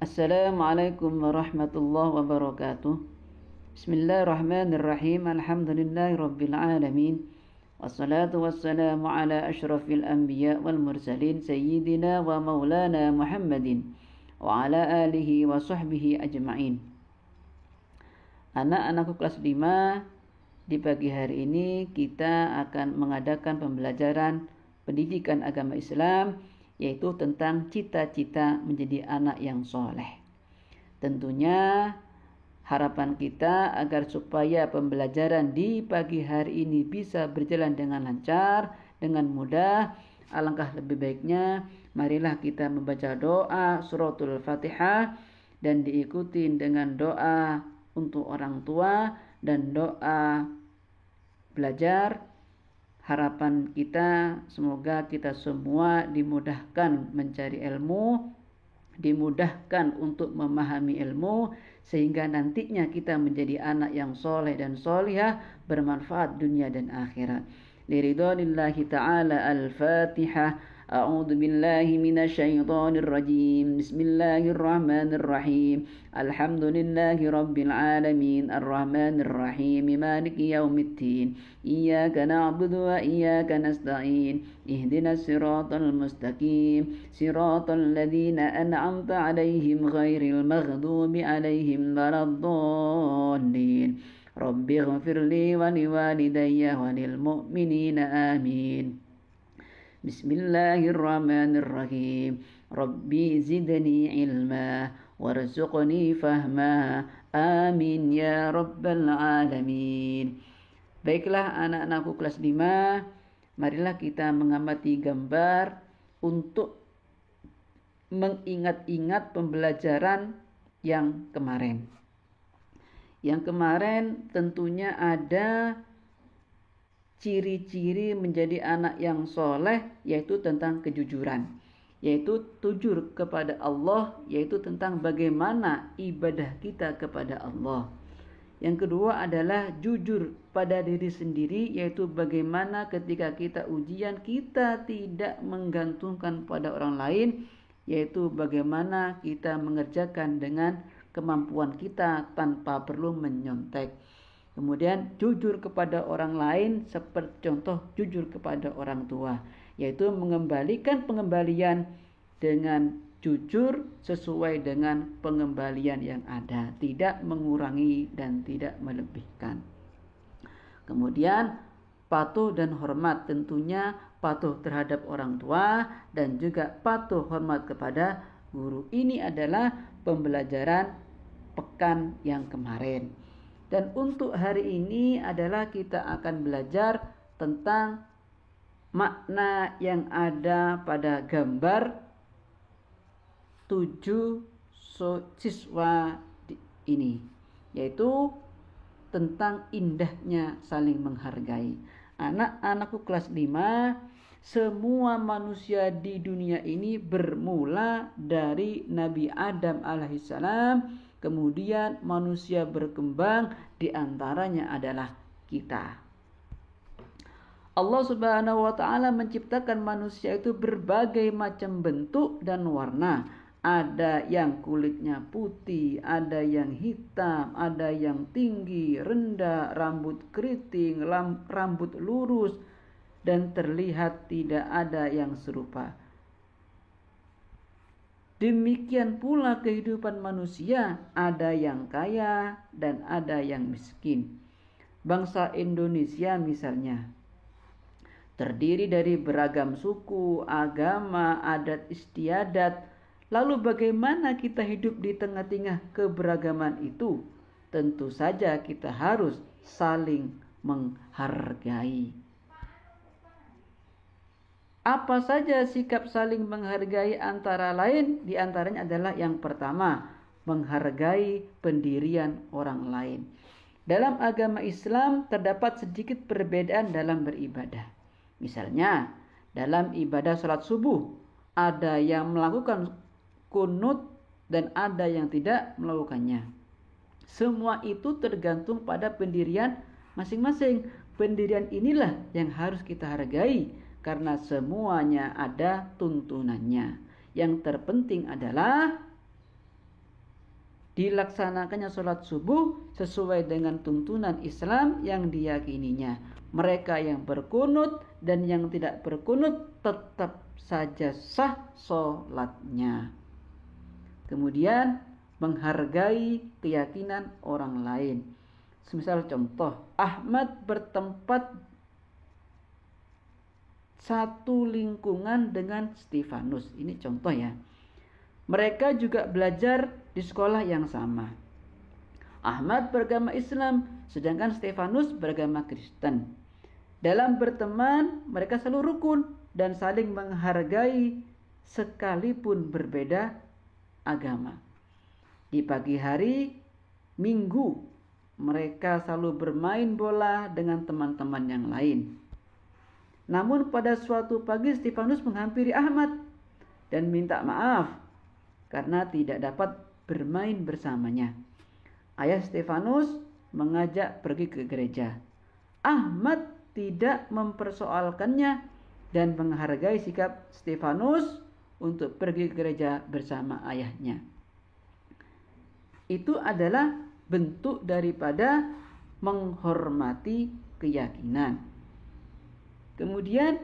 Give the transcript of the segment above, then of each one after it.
Assalamualaikum warahmatullahi wabarakatuh. Bismillahirrahmanirrahim. Alhamdulillahi rabbil alamin. Wassalatu wassalamu ala ashrafil anbiya wal mursalin sayyidina wa maulana Muhammadin wa ala alihi wa sahbihi ajma'in. Anak-anakku kelas 5, di pagi hari ini kita akan mengadakan pembelajaran pendidikan agama Islam, yaitu tentang cita-cita menjadi anak yang soleh. Tentunya harapan kita agar supaya pembelajaran di pagi hari ini bisa berjalan dengan lancar, dengan mudah. Alangkah lebih baiknya marilah kita membaca doa suratul Fatihah dan diikuti dengan doa untuk orang tua dan doa belajar. Harapan kita semoga kita semua dimudahkan mencari ilmu, dimudahkan untuk memahami ilmu, sehingga nantinya kita menjadi anak yang soleh dan solihah, bermanfaat dunia dan akhirat. Liridhanillahi ta'ala. Al-Fatihah. A'udzu billahi minasyaitonir rajim. Bismillahirrahmanirrahim. Alhamdulillahi rabbil alamin. Arrahmanir rahim. Maliki yaumiddin. Iyyaka na'budu wa iyyaka nasta'in. Ihdinas siratal mustaqim. Siratal ladzina an'amta 'alaihim ghairil maghdubi 'alaihim waladdallin. Rabbi ighfirli wa liwalidayya wa lil mu'minina amin. Bismillahirrahmanirrahim. Rabbi zidni ilma warzuqni fahma. Amin ya rabbal alamin. Baiklah anak-anakku kelas 5, marilah kita mengamati gambar untuk mengingat-ingat pembelajaran yang kemarin. Yang kemarin tentunya ada ciri-ciri menjadi anak yang soleh, yaitu tentang kejujuran, yaitu jujur kepada Allah, yaitu tentang bagaimana ibadah kita kepada Allah. Yang kedua adalah jujur pada diri sendiri, yaitu bagaimana ketika kita ujian kita tidak menggantungkan pada orang lain, yaitu bagaimana kita mengerjakan dengan kemampuan kita tanpa perlu menyontek. Kemudian jujur kepada orang lain seperti contoh jujur kepada orang tua, yaitu mengembalikan pengembalian dengan jujur sesuai dengan pengembalian yang ada, tidak mengurangi dan tidak melebihkan. Kemudian patuh dan hormat, tentunya patuh terhadap orang tua dan juga patuh hormat kepada guru. Ini adalah pembelajaran pekan yang kemarin. Dan untuk hari ini adalah kita akan belajar tentang makna yang ada pada gambar 7 siswa ini, yaitu tentang indahnya saling menghargai. Anak-anakku kelas 5, semua manusia di dunia ini bermula dari Nabi Adam alaihissalam. Kemudian manusia berkembang, di antaranya adalah kita. Allah Subhanahu wa ta'ala menciptakan manusia itu berbagai macam bentuk dan warna. Ada yang kulitnya putih, ada yang hitam, ada yang tinggi, rendah, rambut keriting, rambut lurus, dan terlihat tidak ada yang serupa. Demikian pula kehidupan manusia, ada yang kaya dan ada yang miskin. Bangsa Indonesia misalnya terdiri dari beragam suku, agama, adat istiadat. Lalu bagaimana kita hidup di tengah-tengah keberagaman itu? Tentu saja kita harus saling menghargai. Apa saja sikap saling menghargai antara lain? Di antaranya adalah yang pertama, menghargai pendirian orang lain. Dalam agama Islam terdapat sedikit perbedaan dalam beribadah. Misalnya, dalam ibadah salat subuh, ada yang melakukan kunut dan ada yang tidak melakukannya. Semua itu tergantung pada pendirian masing-masing. Pendirian inilah yang harus kita hargai, karena semuanya ada tuntunannya. Yang terpenting adalah dilaksanakannya sholat subuh sesuai dengan tuntunan Islam yang diyakininya. Mereka yang berkunut dan yang tidak berkunut tetap saja sah sholatnya. Kemudian menghargai keyakinan orang lain. Semisal contoh, Ahmad bertempat satu lingkungan dengan Stefanus. Ini contoh ya. Mereka juga belajar di sekolah yang sama. Ahmad beragama Islam, sedangkan Stefanus beragama Kristen. Dalam berteman, mereka selalu rukun dan saling menghargai sekalipun berbeda agama. Di pagi hari Minggu, mereka selalu bermain bola dengan teman-teman yang lain. Namun pada suatu pagi Stefanus menghampiri Ahmad dan minta maaf karena tidak dapat bermain bersamanya. Ayah Stefanus mengajak pergi ke gereja. Ahmad tidak mempersoalkannya dan menghargai sikap Stefanus untuk pergi ke gereja bersama ayahnya. Itu adalah bentuk daripada menghormati keyakinan. Kemudian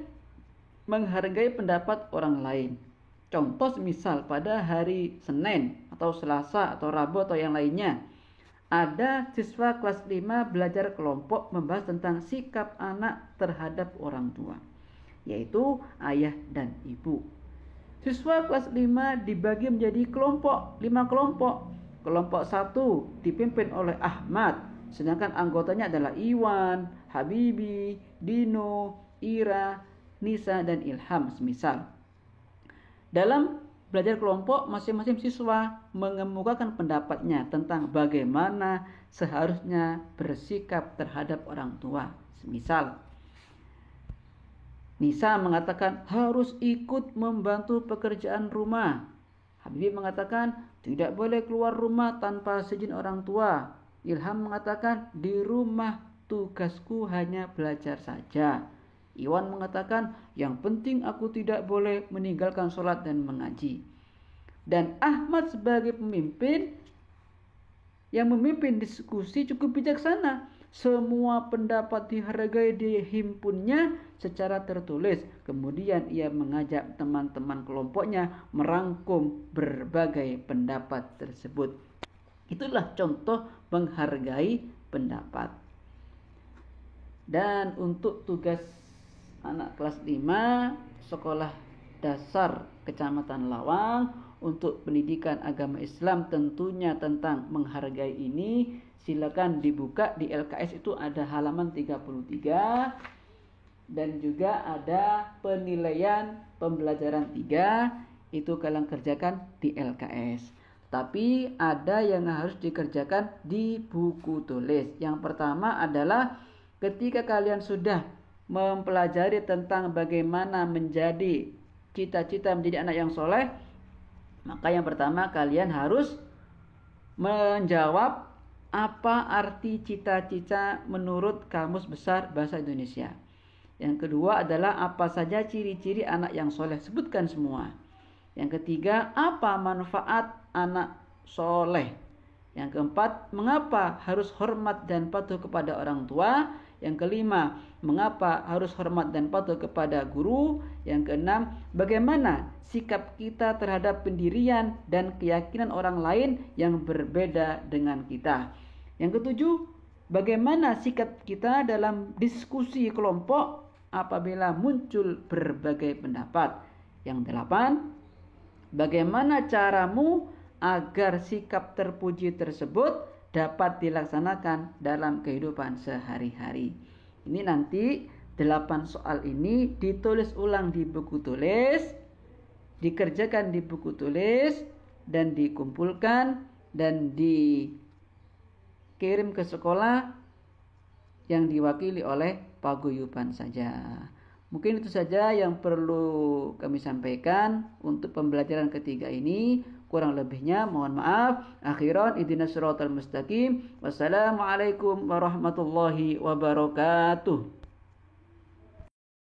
menghargai pendapat orang lain. Contoh misal pada hari Senin atau Selasa atau Rabu atau yang lainnya, ada siswa kelas 5 belajar kelompok membahas tentang sikap anak terhadap orang tua, yaitu ayah dan ibu. Siswa kelas 5 dibagi menjadi kelompok, 5 kelompok. Kelompok 1 dipimpin oleh Ahmad, sedangkan anggotanya adalah Iwan, Habibi, Dino, Ira, Nisa, dan Ilham semisal. Dalam belajar kelompok, masing-masing siswa mengemukakan pendapatnya tentang bagaimana seharusnya bersikap terhadap orang tua. Semisal, Nisa mengatakan harus ikut membantu pekerjaan rumah. Habibie mengatakan tidak boleh keluar rumah tanpa seizin orang tua. Ilham mengatakan di rumah tugasku hanya belajar saja. Iwan mengatakan yang penting aku tidak boleh meninggalkan sholat dan mengaji. Dan Ahmad sebagai pemimpin yang memimpin diskusi cukup bijaksana. Semua pendapat dihargai di himpunnya secara tertulis. Kemudian ia mengajak teman-teman kelompoknya merangkum berbagai pendapat tersebut. Itulah contoh menghargai pendapat. Dan untuk tugas anak kelas 5 sekolah dasar Kecamatan Lawang untuk pendidikan agama Islam tentunya tentang menghargai ini, silakan dibuka di LKS, itu ada halaman 33 dan juga ada penilaian pembelajaran 3, itu kalian kerjakan di LKS. Tapi ada yang harus dikerjakan di buku tulis. Yang pertama adalah ketika kalian sudah mempelajari tentang bagaimana menjadi cita-cita menjadi anak yang soleh, maka yang pertama kalian harus menjawab apa arti cita-cita menurut Kamus Besar Bahasa Indonesia. Yang kedua adalah apa saja ciri-ciri anak yang soleh, sebutkan semua. Yang ketiga, apa manfaat anak soleh. Yang keempat, mengapa harus hormat dan patuh kepada orang tua. Yang kelima, mengapa harus hormat dan patuh kepada guru. Yang keenam, bagaimana sikap kita terhadap pendirian dan keyakinan orang lain yang berbeda dengan kita. Yang ketujuh, bagaimana sikap kita dalam diskusi kelompok apabila muncul berbagai pendapat. Yang delapan, bagaimana caramu agar sikap terpuji tersebut dapat dilaksanakan dalam kehidupan sehari-hari. Ini nanti 8 soal ini ditulis ulang di buku tulis, dikerjakan di buku tulis, dan dikumpulkan dan dikirim ke sekolah yang diwakili oleh paguyuban saja. Mungkin itu saja yang perlu kami sampaikan untuk pembelajaran ketiga ini. Kurang lebihnya mohon maaf. Akhiran ihdinas siratal mustaqim. Wassalamualaikum warahmatullahi wabarakatuh.